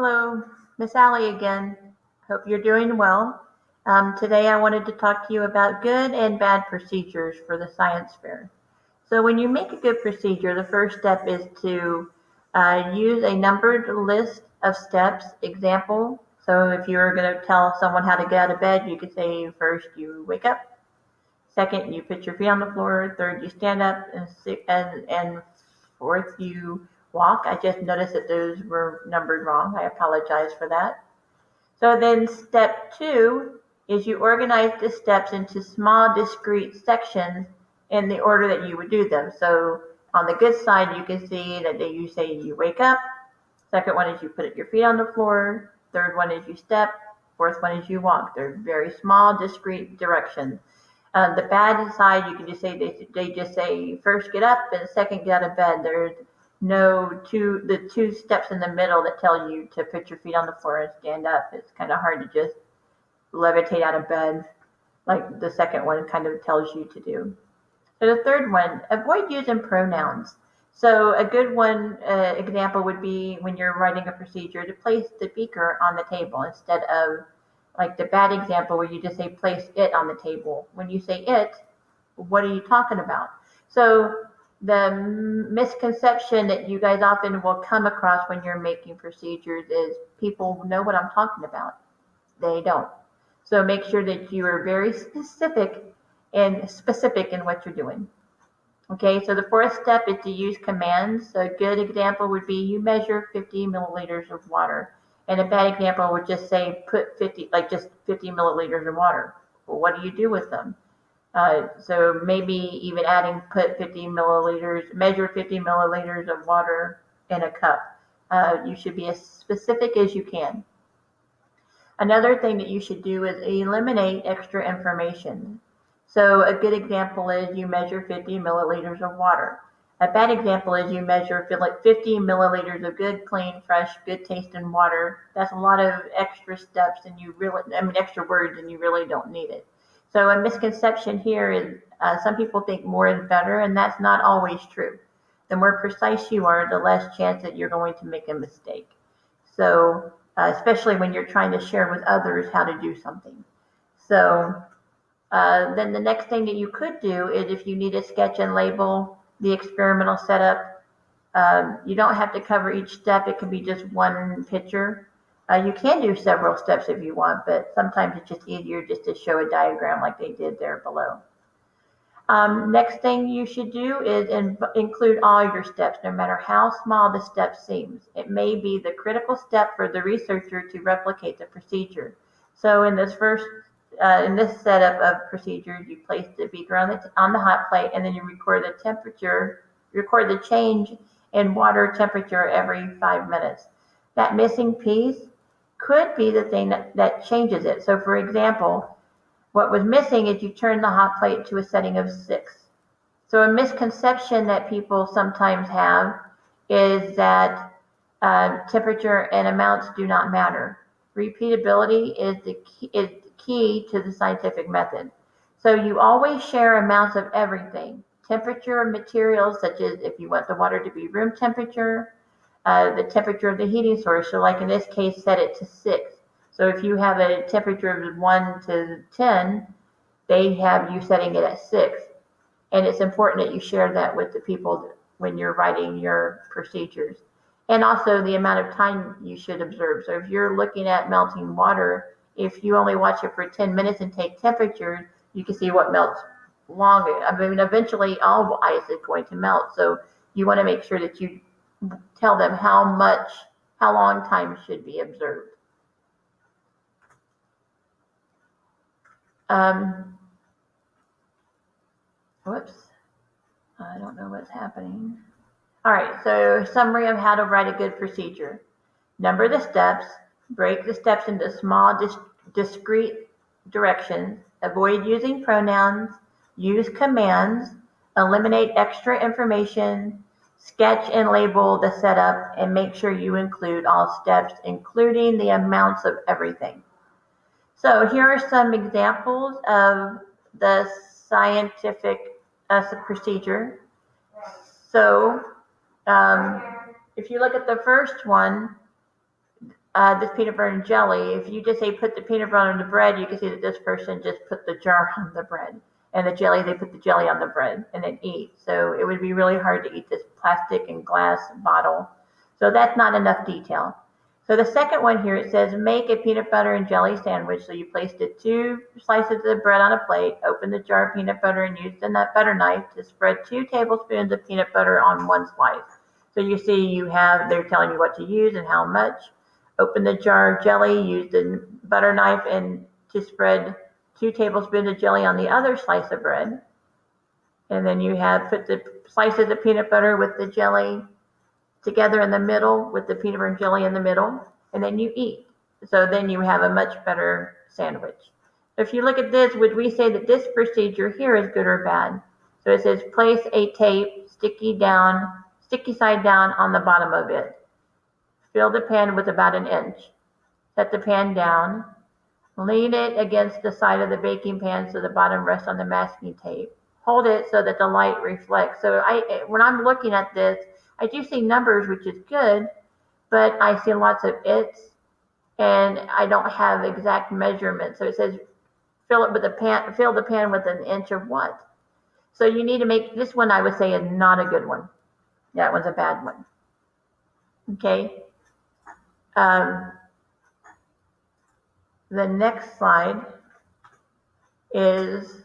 Hello, Miss Allie again. Hope you're doing well. Today I wanted to talk to you about good and bad procedures for the science fair. So when you make a good procedure, the first step is to use a numbered list of steps. Example, so if you're going to tell someone how to get out of bed, you could say first you wake up, second you put your feet on the floor, third you stand up, and fourth you walk. I just noticed that those were numbered wrong. I apologize for that. So then step 2 is you organize the steps into small discrete sections in the order that you would do them. So on the good side, you can see that you say you wake up. Second one is you put your feet on the floor. Third one is you step. Fourth one is you walk. They're very small, discrete directions. The bad side, you can just say they just say first get up and second get out of bed. There's the two steps in the middle that tell you to put your feet on the floor and stand up. It's kind of hard to just levitate out of bed like the second one kind of tells you to do. So the third one, avoid using pronouns. So a good one example would be when you're writing a procedure to place the beaker on the table instead of like the bad example where you just say place it on the table. When you say it, what are you talking about? So the misconception that you guys often will come across when you're making procedures is people know what I'm talking about. They don't. So make sure that you are very specific in what you're doing. Okay, so the fourth step is to use commands. So a good example would be you measure 50 milliliters of water. And a bad example would just say put 50 milliliters of water. Well, what do you do with them? So maybe even adding measure 50 milliliters of water in a cup. You should be as specific as you can. Another thing that you should do is eliminate extra information. So a good example is you measure 50 milliliters of water. A bad example is you measure 50 milliliters of good, clean, fresh, good tasting water. That's a lot of extra steps and extra words and you really don't need it. So a misconception here is some people think more is better, and that's not always true. The more precise you are, the less chance that you're going to make a mistake. So especially when you're trying to share with others how to do something. So then the next thing that you could do is if you need to sketch and label the experimental setup, you don't have to cover each step. It can be just one picture. You can do several steps if you want, but sometimes it's just easier just to show a diagram like they did there below. Next thing you should do is include all your steps, no matter how small the step seems. It may be the critical step for the researcher to replicate the procedure. So in this setup of procedures, you place the beaker on the hot plate, and then you record the change in water temperature every 5 minutes. That missing piece could be the thing that changes it. So for example, what was missing is you turn the hot plate to a setting of 6. So a misconception that people sometimes have is that temperature and amounts do not matter. Repeatability is the key to the scientific method. So you always share amounts of everything. Temperature of materials, such as if you want the water to be room temperature, the temperature of the heating source. So like in this case, set it to 6. So if you have a temperature of 1 to 10, they have you setting it at 6. And it's important that you share that with the people when you're writing your procedures. And also the amount of time you should observe. So if you're looking at melting water, if you only watch it for 10 minutes and take temperatures, you can see what melts longer. Eventually all ice is going to melt. So you want to make sure that you tell them how long time should be observed. Whoops, I don't know what's happening. All right, so summary of how to write a good procedure. Number the steps, break the steps into small discrete directions, avoid using pronouns, use commands, eliminate extra information, sketch and label the setup, and make sure you include all steps, including the amounts of everything. So here are some examples of the scientific procedure. So if you look at the first one, this peanut butter and jelly, if you just say put the peanut butter on the bread, you can see that this person just put the jar on the bread. And the jelly, they put the jelly on the bread and then eat. So it would be really hard to eat this plastic and glass bottle. So that's not enough detail. So the second one here, it says make a peanut butter and jelly sandwich. So you placed the 2 slices of bread on a plate, open the jar of peanut butter and use the butter knife to spread 2 tablespoons of peanut butter on 1 slice. So you see they're telling you what to use and how much. Open the jar of jelly, use the butter knife and to spread 2 tablespoons of jelly on the other slice of bread. And then you put the slices of peanut butter with the jelly together in the middle with the peanut butter and jelly in the middle, and then you eat. So then you have a much better sandwich. If you look at this, would we say that this procedure here is good or bad? So it says place a tape sticky side down on the bottom of it. Fill the pan with about 1 inch. Set the pan down. Lean it against the side of the baking pan so the bottom rests on the masking tape. Hold it so that the light reflects. So when I'm looking at this, I do see numbers, which is good, but I see lots of its, and I don't have exact measurements. So it says fill the pan with 1 inch of what? So you need to make this one, I would say, is not a good one. That one's a bad one. Okay. The next slide is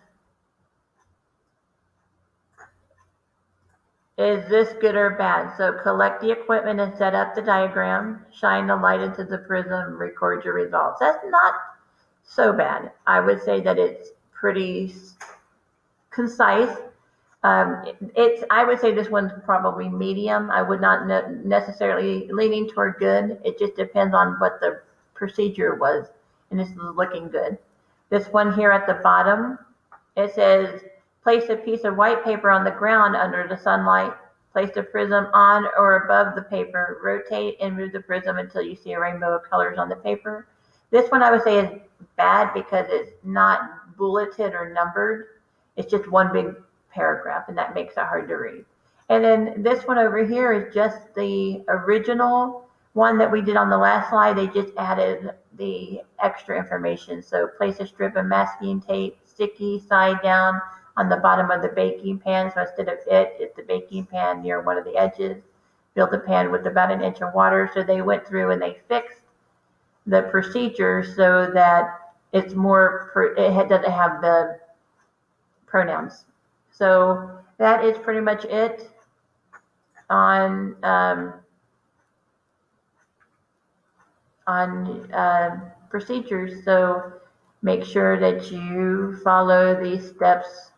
this good or bad? So collect the equipment and set up the diagram, shine the light into the prism, record your results. That's not so bad. I would say that it's pretty concise. I would say this one's probably medium. I would not necessarily leaning toward good. It just depends on what the procedure was. And this is looking good. This one here at the bottom, it says, place a piece of white paper on the ground under the sunlight. Place the prism on or above the paper. Rotate and move the prism until you see a rainbow of colors on the paper. This one I would say is bad because it's not bulleted or numbered. It's just one big paragraph, and that makes it hard to read. And then this one over here is just the original one that we did on the last slide. They just added the extra information. So place a strip of masking tape, sticky side down on the bottom of the baking pan. So instead of it's the baking pan near one of the edges. Fill the pan with about 1 inch of water. So they went through and they fixed the procedure so that it's more, it doesn't have the pronouns. So that is pretty much it on procedures. So make sure that you follow these steps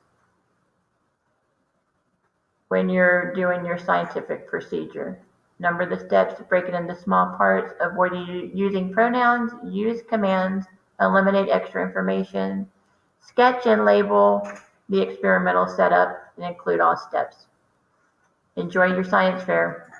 when you're doing your scientific procedure. Number the steps, break it into small parts, avoid using pronouns, use commands, eliminate extra information, sketch and label the experimental setup, and include all steps. Enjoy your science fair.